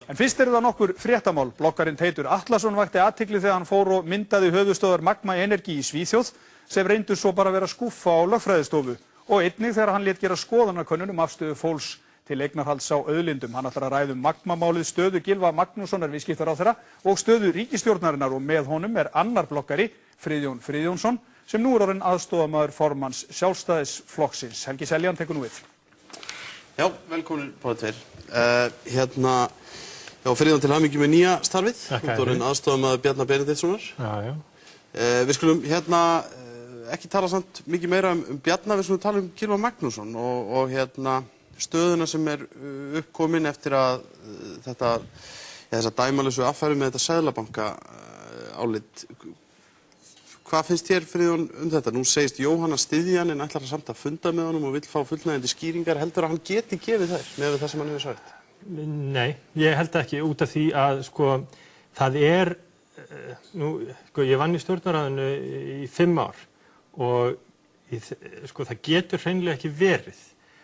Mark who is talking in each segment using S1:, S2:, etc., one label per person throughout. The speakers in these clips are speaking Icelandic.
S1: En fyrst það nokkur fréttamál. Bloggarinn Teitur Atlason vakti athygli þegar hann fór og myndaði höfuðstöðvar Magma Energy í Svíþjóð sem reyndu svo bara vera skúffa á lögfræðistofu og einnig þegar hann lét gera skoðanakönnun afstöðu fólks til eignarhalds á auðlindum. Hann ætlar að ræða Magma-málið, stöðu Gylfa Magnússonar viðskiptaráðherra og stöðu ríkisstjórnarinnar og með honum annar bloggari, Friðjón Friðjónsson, sem nú orðinn aðstoðarmaður formanns Sjálfstæðisflokksins. Helgi Seljan tekur nú við.
S2: Já, velkomin báðir tveir. Já, Friðjón til hamingju með nýja starfið. Þú ert orðinn aðstoðarmaður Bjarna Benediktssonar.
S3: Já.
S2: Við skulum ekki tala samt mikið meira Bjarna, við skulum tala Gylfa Magnússon og stöðuna sem uppkomin eftir að þessa dæmalausu affæri með þetta Seðlabanka álit. Hvað finnst þér, Friðjón, þetta? Nú segist Jóhanna styðja hann en ætlar samt að funda með honum og vill fá fullnægjandi skýringar. Heldur að hann geti gefið þær með það sem hann hefur sagt?
S3: Nei, ég held ekki út af því að það ég vann í stjórnarráðinu í 5 ár og það getur hreinlega ekki verið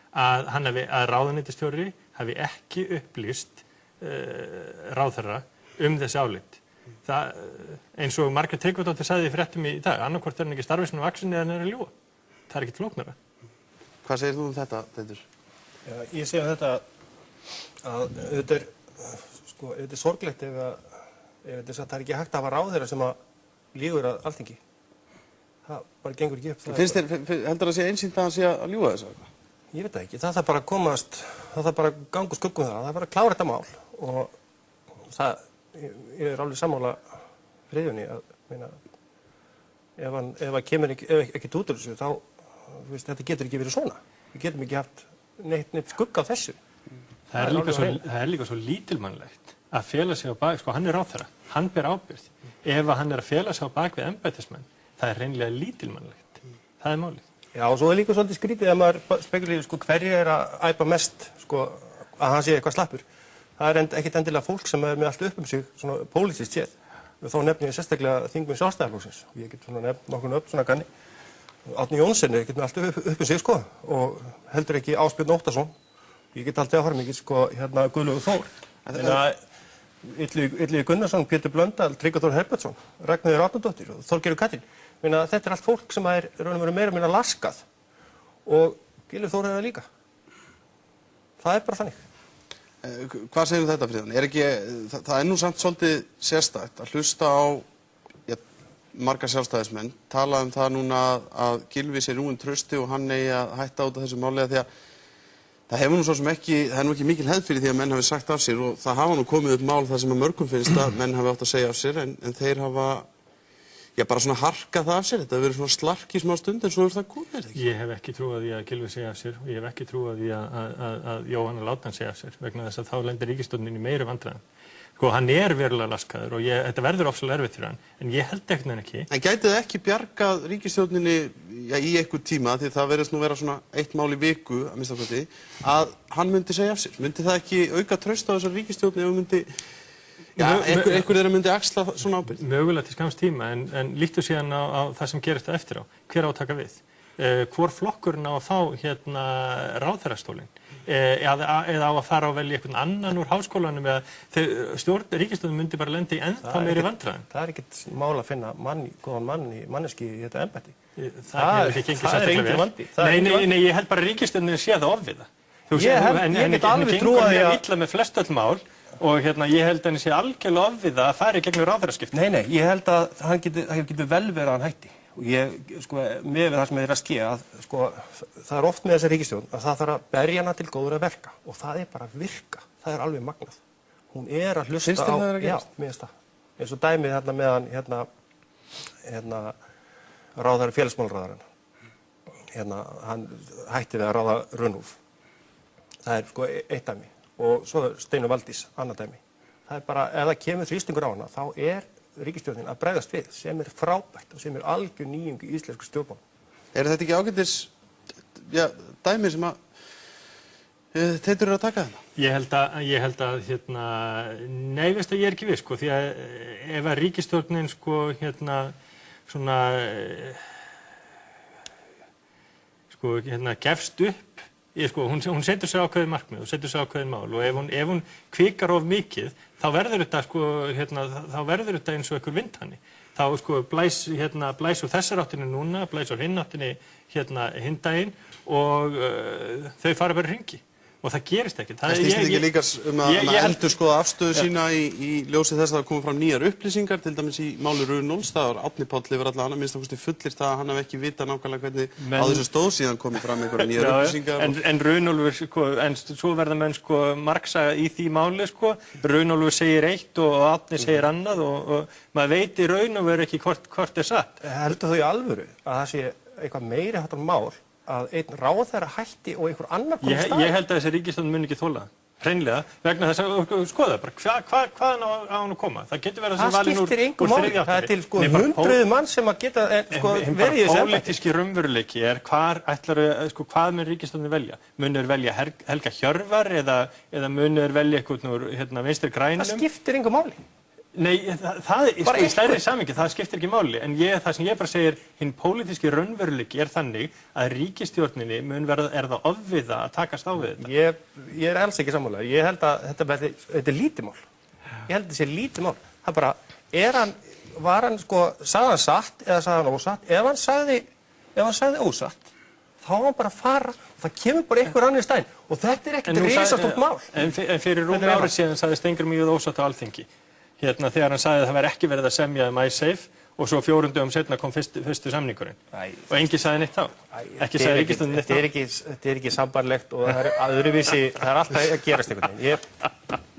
S3: að ráðuneytisstjóri hafi ekki upplýst ráðherra þessi álit. Það, eins og Margrét Tryggvadóttir sagði í fréttum í dag, annarkvort hann ekki starfisinn á vaksinni eða hann að ljúga. Það ekkert flóknara.
S2: Hvað segir þú þetta, Teitur?
S4: Já, ég segi þetta að þetta er sorglegt ef það ekki hægt að hafa ráðherra sem að lýgur að Alþingi. Það bara gengur ekki upp.
S2: Heldur að sé einsýnt að hann sé að ljúga þessu?
S4: Ég veit það ekki. Það þarf bara að komast, það þarf bara að ganga úr skuggum það. Það þarf bara að klára þetta mál og ég alveg sammála Friðjóni að ef það kemur ekkert út úr þessu þá þetta getur ekki verið svona. Við getum ekki haft neitt skugga á þessu.
S3: Það er líka svo lítilmannlegt að fela sig á bak, hann ráðherra, hann ber ábyrgð. Ef hann að fela sig á bak við embættismenn, það er hreinlega lítilmannlegt. Það er málið. Já, og svo líka svolítið skrítið að maður spekulerir hverju að æpa mest, að hann sé eitthvað slappur. Það er ekkert endilega fólk sem með allt upp sig, svona pólitískt séð. Þá nefnir ég sérstaklega þingmenn Sjálfstæðisflokksins. Ég get nefnt nokkurn upp svona kanni. Árni Johnsen ekkert með allt upp sig, og heldur ekki Ásbjörn Óttarsson. Ég get alltaf að fara mikið, Guðlaugur Þór. Illugi Gunnarsson, Pétur Blöndal, Tryggvi Þór Herbertsson, Ragnheiður Árnadóttir og Þorgerður Katrín. Þetta allt fólk sem raun og veru meira og minna laskað og Gylfi Þór líka. Það bara þannig.
S2: Hvað segir þetta, Friðjón? Það nú samt svolítið sérstakt að hlusta á marga sjálfstæðismenn tala það núna að Gylfi sé rúinn trausti og hann eigi að hætta út af þessu máli því að það hefur nú svo sem ekki, það nú ekki mikil hefð fyrir því að menn hafi sagt af sér og það hafa nú komið upp mál þar sem að mörgum finnst að menn hafi átt að segja af sér en þeir hafa bara svona harkað það af sér. Þetta hefur verið svona slark í smá stund en svo það komið, ekki?
S3: Ég hef ekki trúað því að Gylfi segja af sér og ég hef ekki trúað því að Jóhanna láta hann segja af sér vegna þess að þá lendir ríkisstjórnin í meiri vandræðum. Hann verulega laskaður og þetta verður ofsalega erfitt fyrir hann, en ég held ekkert en ekki.
S2: En gæti það ekki bjargað ríkisstjórninni í einhver tíma, því það verðist nú vera svona 1 mál í viku, að minnsta kosti, að hann myndi segja af sér? Myndi það ekki auka traust á þessar ríkisstjórni ef myndi, einhver þeirra myndi axla svona ábyrgð?
S3: Mögulega til skamms tíma, en líktu síðan á það sem gerist eftir á. Hver á að taka við? Hvor flokkurinn á að fá ráðherrastólinn? Eða á að fara og velja einhvern annan úr háskólanum eða ríkisstjórnin myndi bara lenda í ennþá meiri vandræðum.
S4: Það er ekkert mál að finna góðan manneski í þetta embætti.
S3: Það er
S4: engin vandi.
S3: Nei, ég held bara að ríkisstjórnin sé það ofviða.
S4: Ég get alveg trúað því að
S3: illa með flest öll mál og ég held að henni sé algjörlega ofviða að fara í gegnum ráðherraskipti.
S4: Nei, ég held að það getur vel verið að hann hætti. Og með það sem að ske að það er oft með þessa ríkisstjórn að það þarf að berja hana til góður að verka og það er bara að virka, það er alveg magnað. Hún er að hlusta á, já, mér finnst það. Eins og dæmið meðan ráðherra félagsmálaráðherrann. Hann hætti við að ráða Runólf. Það er eitt dæmi og svo Steinunn Valdís, annað dæmi. Það er bara, ef það kemur þrýstingur á hana, þá ríkisstjórnin að bregðast við sem frábært og sem algjör nýjung í íslensku stjórnmálum.
S2: Þetta ekki ágætis dæmi sem að Teitur að taka þarna?
S3: Ég held að nei, veist að ég ekki viss því að ef að ríkisstjórnin gefst upp hún setur sér ákveðin markmið og setur sér ákveðin mál og ef hún kvikar of mikið þá verður þetta þá verður þetta eins og einhver vindhani. Þá blæs úr þessar áttinni núna, blæs úr hinn áttinni hinn daginn og þau fara bara í hringi. Og það gerist ekkert.
S2: Það snýst ekki líka að endurskoða afstöðu sína í ljósi þess að það koma fram nýjar upplýsingar, til dæmis í máli Runóls, það var Árni Páll yfir alla hana, minnst að fullyrt að hann hafi ekki vitað nákvæmlega hvernig á þessu stóð, síðan komið fram einhverjar nýjar upplýsingar.
S3: En Runólfur, en svo verða menn margsaga í því máli, Runólfur segir eitt og Árni segir annað og maður veit í raun og veru ekki hvort satt.
S4: Heldur þú í alvöru að það sé eitthvað meiri háttar mál að einn ráðherra hætti og einhver annar komið staðinn?
S3: Ég held að þessi ríkisstjórn muni ekki þola hreinlega, vegna þess að skoða bara hvaðan á hann að koma. Það getur verið að það sé valinn úr þriðja áttinni.
S4: Það er til hundruð mann sem að geta verið í þessu embætti.
S3: Pólitíski raunveruleiki hvað mun ríkisstjórnin velja? Munu þeir velja Helga Hjörvar eða munu þeir velja eitthvað úr Vinstri grænum?
S4: Það skiptir engu máli.
S3: Nei, það í stærri samhengi, það skiptir ekki máli, en það sem ég bara segir, hinn pólitíski raunveruleiki þannig að ríkisstjórninni er það ofviða að takast á við þetta.
S4: Ég er alls ekki sammála. Ég held að þetta er lítið mál. Ég held að þetta sé lítið mál. Það bara, var hann sagði hann satt eða sagði hann ósatt? Ef hann sagði ósatt, þá var hann bara að fara og það kemur bara einhver annar í staðinn. Og þetta er ekkert risastórt mál.
S3: En fyrir rúmi ári síðan sagði Steingrímur ósatt á Alþingi. Þegar hann sagði að það væri ekki verið að semja MySafe og svo 4 dögum seinna kom fyrstu samningurinn. Og enginn sagði neitt þá. Ekki sagði ríkisstjórnin neitt þá.
S4: Þetta er ekki sambarlegt og það er öðruvísi, það er alltaf að gerast einhvern veginn.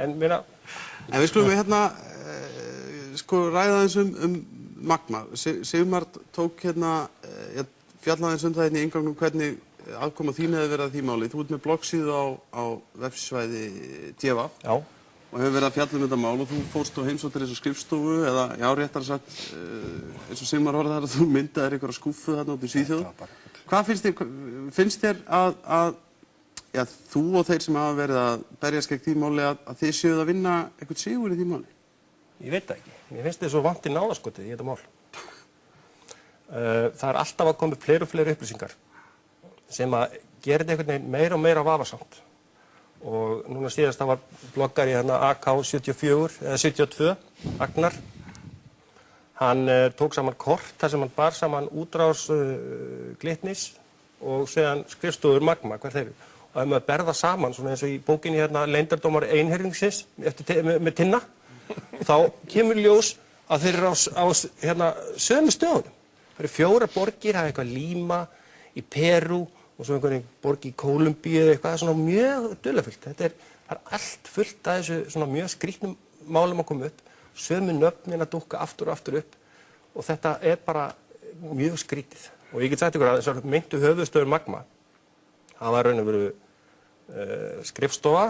S2: En við skulum ræða þessum Magma. Sigmar tók fjallaði um það í inngangnum hvernig aðkoma þín hefði verið að því máli. Þú ert með bloggsíðu á vefsvæði DV.
S4: Já.
S2: Og hefur verið að fjalla um þetta mál og þú fórst og heimsóttir þessu skrifstofu eða, já, réttar sagt, eins og Sigmar orðaði þar að þú myndaðir einhverja skúffu þarna út í Svíþjóð. Hvað finnst þér að þú og þeir sem hafa verið að berjast gegn því máli að þið séuð að vinna eitthvað sigur í því máli?
S4: Ég veit það ekki. Mér finnst þið svo vant í náðaskotið í þetta mál. Það er alltaf að koma fleiri og fleiri upplýsingar sem að gera þetta einhvern veginn meira og meira vafasamt. Og núna síðast það var bloggari AK74 eða 72, Agnar. Hann tók saman kort þar sem hann bar saman útrás Glitnis og síðan skrifstofur Magma, hver þeir eru. Og ef maður berða saman, svona eins og í bókinni Leyndardómar einherjingsins með Tinna, þá kemur ljós að þeir eru á sömu stöðunum. Það eru 4 borgir, það er eitthvað Lima í Perú, og svo einhverjum borg í Kólumbíu eða eitthvað, svona mjög dularfullt. Það er allt fullt af þessu svona mjög skrýtnum málum að koma upp, sömu nöfnin að dúkka aftur og aftur upp og þetta er bara mjög skrýtið. Og ég get sagt ykkur að þessar meintu höfuðstöður Magma, það var raun og veru skrifstofa,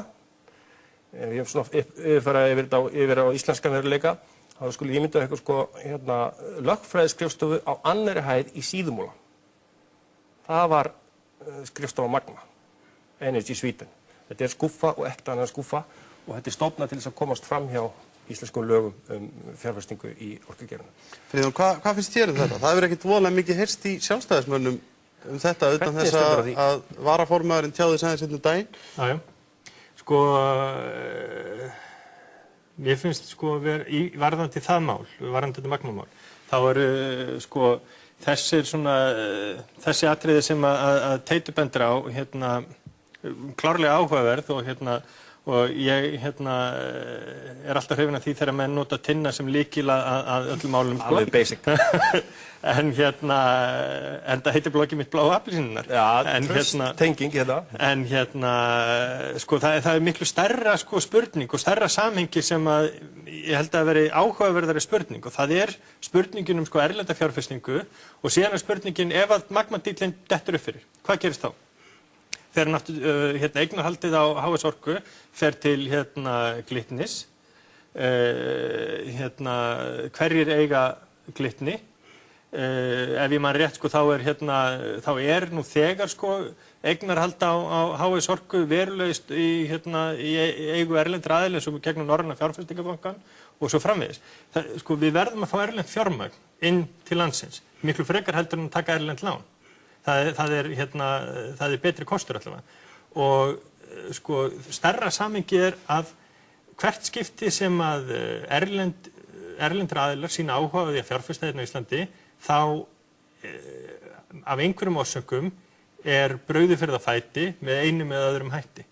S4: ég hef svona yfirfara yfir á íslenskan veruleika, þá skulle ég mynda eitthvað lögfræðiskrifstofu á annarri hæð í Síðumúla. Það var skrifstofa Magma, Energy Sweden. Þetta er skúffa og ekta annar skúffa og þetta er stofnað til þess að komast fram hjá íslenskum lögum fjárfestingu í orkugeiranum.
S2: Friðjón, hvað finnst þér um þetta? Það hefur ekkert voðalega mikið heyrst í sjálfstæðismönnum þetta utan þess að varaformaðurinn tjáði sæðis einn daginn.
S3: Já. Mér finnst varðandi það mál, varðandi þetta Magma mál, þá eru þessi atriði sem að Teitur bendir á klárlega áhugaverð og ég er alltaf hrifinn af því þegar menn nota Tinna sem lykil að öllum málum.
S4: Alveg basic.
S3: En það heitir bloggið mitt Bláu appelsínurnar.
S4: Já, tenging
S3: En það er miklu stærra spurning og stærra samhengi sem að ég held að veri áhugaverðari spurning og það er spurningin erlenda fjárfestingu og síðan er spurningin ef að Magma-díllinn dettur upp fyrir. Hvað gerist þá? Þegar eignarhaldið á HS Orku fer til Glitnis, hverjir eiga Glitni? Ef ég man rétt þá er nú þegar eignarhald á HS Orku verulegist í eigu erlendra aðila eins og gegnum Norræna fjárfestingarbankann og svo framvegis. Við verðum að fá erlend fjármagn inn til landsins, miklu frekar heldur en að taka erlend lán. Það er betri kostur allavega. og sko stærra samhengi að hvert skipti sem að erlendir aðilar sína áhuga á því að fjárfesta hérna á Íslandi þá af einhverjum orsökum brugðið fyrir það fæti með einum eða öðrum hætti.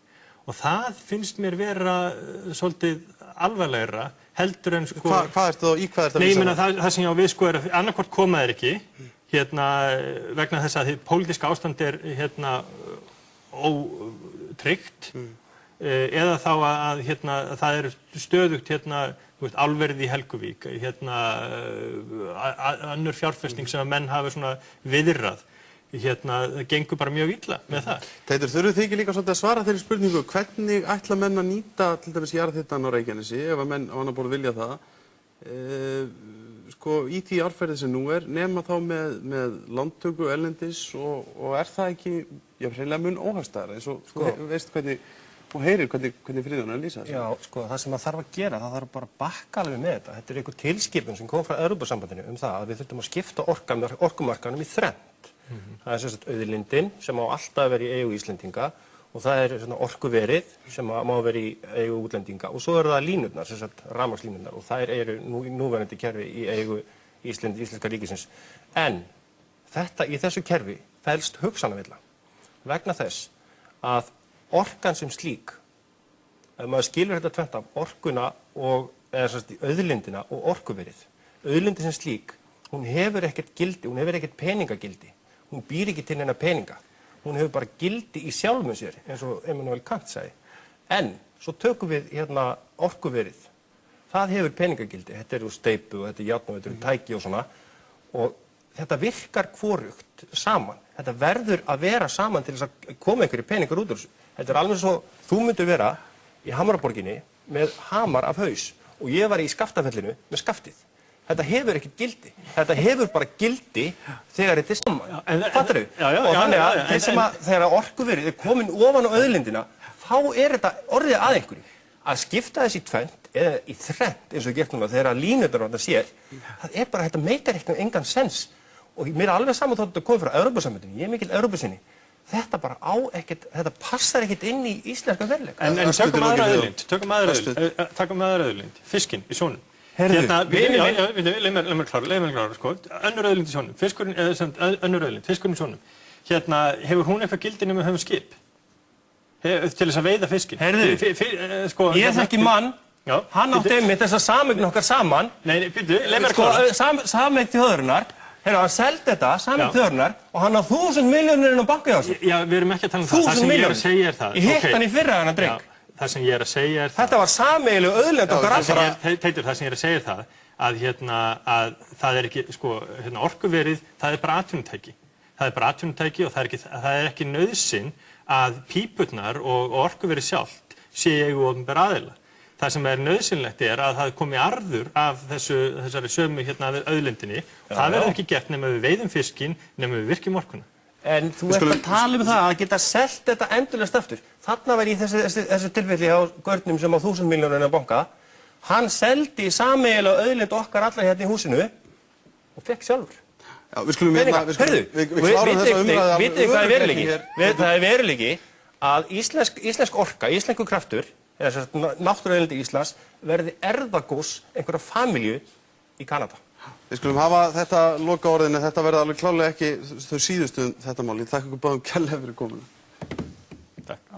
S3: Og það finnst mér vera svolítið alvarlegra heldur en sko...
S2: Hvað ertu þá, í hvað ertu að
S3: Nei, ég meina það sem ég á við sko annarkvort koma þeir ekki, vegna þess að því pólitíska ástand ótryggt, eða þá að það stöðugt álverið í Helguvík, önnur fjárfesting sem að menn hafa svona viðrað. Það gengur bara mjög illa með það.
S2: Teitur, þurfið þið ekki líka svolítið að svara þeirri spurningu hvernig ætla menn að nýta til dæmis jarðhitann á Reykjanesi ef að menn á annar borð vilja það sko í því árferði sem nú nema þá með lántöku erlendis og það ekki hreinlega mun óhagstæðara eins og sko veist hvernig og heyrir hvernig Friðjón að lýsa þessu. Já, sko
S4: það sem maður þarf að gera, það þarf bara að bakka alveg með þetta. Þetta einhver tilskipun sem kom frá Evrópusambandinu það að við þurfum að skipta orkumarkaðnum í þrennt. Það sem sagt auðlindin sem á alltaf vera í eigu Íslendinga og það orkuverið sem má vera í eigu útlendinga og svo það línurnar, sem sagt rafmagnslínurnar og þær í núverandi kerfi í eigu íslenska ríkisins. En í þessu kerfi felst hugsanavilla vegna þess að orkan sem slík, ef maður skilur þetta tvennt af orkuna eða auðlindina og orkuverið. Auðlindin sem slík, hún hefur ekkert gildi, hún hefur ekkert peningagildi. Hún býr ekki til neina peninga. Hún hefur bara gildi í sjálfum sér, eins og Immanuel Kant sagði. En svo tökum við orkuverið. Það hefur peningagildi. Þetta úr steypu og þetta járn og þetta tæki og svona. Og þetta virkar hvorugt saman. Þetta verður að vera saman til þess að koma einhverju peningar út úr þessu. Þetta alveg svo þú myndir vera í Hamraborginni með hamar af haus og ég var í Skaftafellinu með skaftið. Þetta hefur ekkert gildi. Þetta hefur bara gildi þegar þetta saman. Fattar þau? Og þannig að þegar orkuverið komin ofan á auðlindina, þá þetta orðið að einhverju. Að skipta þessi í tvennt eða í þrennt eins og gert núna þegar línurnar þetta sér, það bara, þetta meikar ekkert engan sens. Og mér alveg saman þótt að koma frá Evrópusambandinu, ég mikil Evrópusinni. Þetta bara þetta passar ekkert inn í íslenska veruleika.
S3: En tökum aðra auðlind, fiskinn í sjónum. Leið mér klára, sko, önnur auðlind í sjónum, fiskurinn í sjónum. Hefur hún eitthvað gildi nema höfum skip? Til þess að veiða fiskinn?
S4: Ég þekki mann, hann átti einmitt þessa sameign okkar saman.
S3: Nei, byrju, leið mér klára.
S4: Sameign þjóðarinnar, hann seldi þetta, sameign þjóðarinnar, og hann á 1000 milljónir inn á banka hjá sér.
S3: Já, við erum ekki að tala um það.
S4: 1000 milljónir. Ég hitt hann í fyrra þennan dreng.
S3: Það sem ég að segja það.
S4: Þetta var sameiginlegu auðlind okkar allra.
S3: Teitur, það sem ég að segja það, að það ekki, sko, orkuverið, það bara atvinnutæki. Það bara atvinnutæki og það ekki nauðsyn að pípurnar og orkuverið sjálft sé í eigu opinberra aðila. Það sem nauðsynlegt að það komi arður af þessari sömu auðlindinni. Það verður ekki gert nema við veiðum fiskinn, nema við virkjum orkuna.
S4: En þú ert að tala um það að geta selt þetta endurlegst aftur. Þarna var í þessu tilfelli á gaurnum sem á 1000 milljónir á banka. Hann seldi sameiginlega auðlind okkar alla hérna í húsinu og fekk sjálfur.
S2: Já, við klárum þessa umræðu.
S4: Vitið hvað veruleiki? Það veruleiki að íslensk orka, íslenskur kraftur, eða náttúruauðlindi Íslands, verði erfðagós einhverja famílju í Kanada.
S2: Við skulum hafa þetta loka orðin en þetta verða alveg klárlega ekki þau síðustu þetta mál. Ég þakka ykkur báðum kærlega fyrir komuna.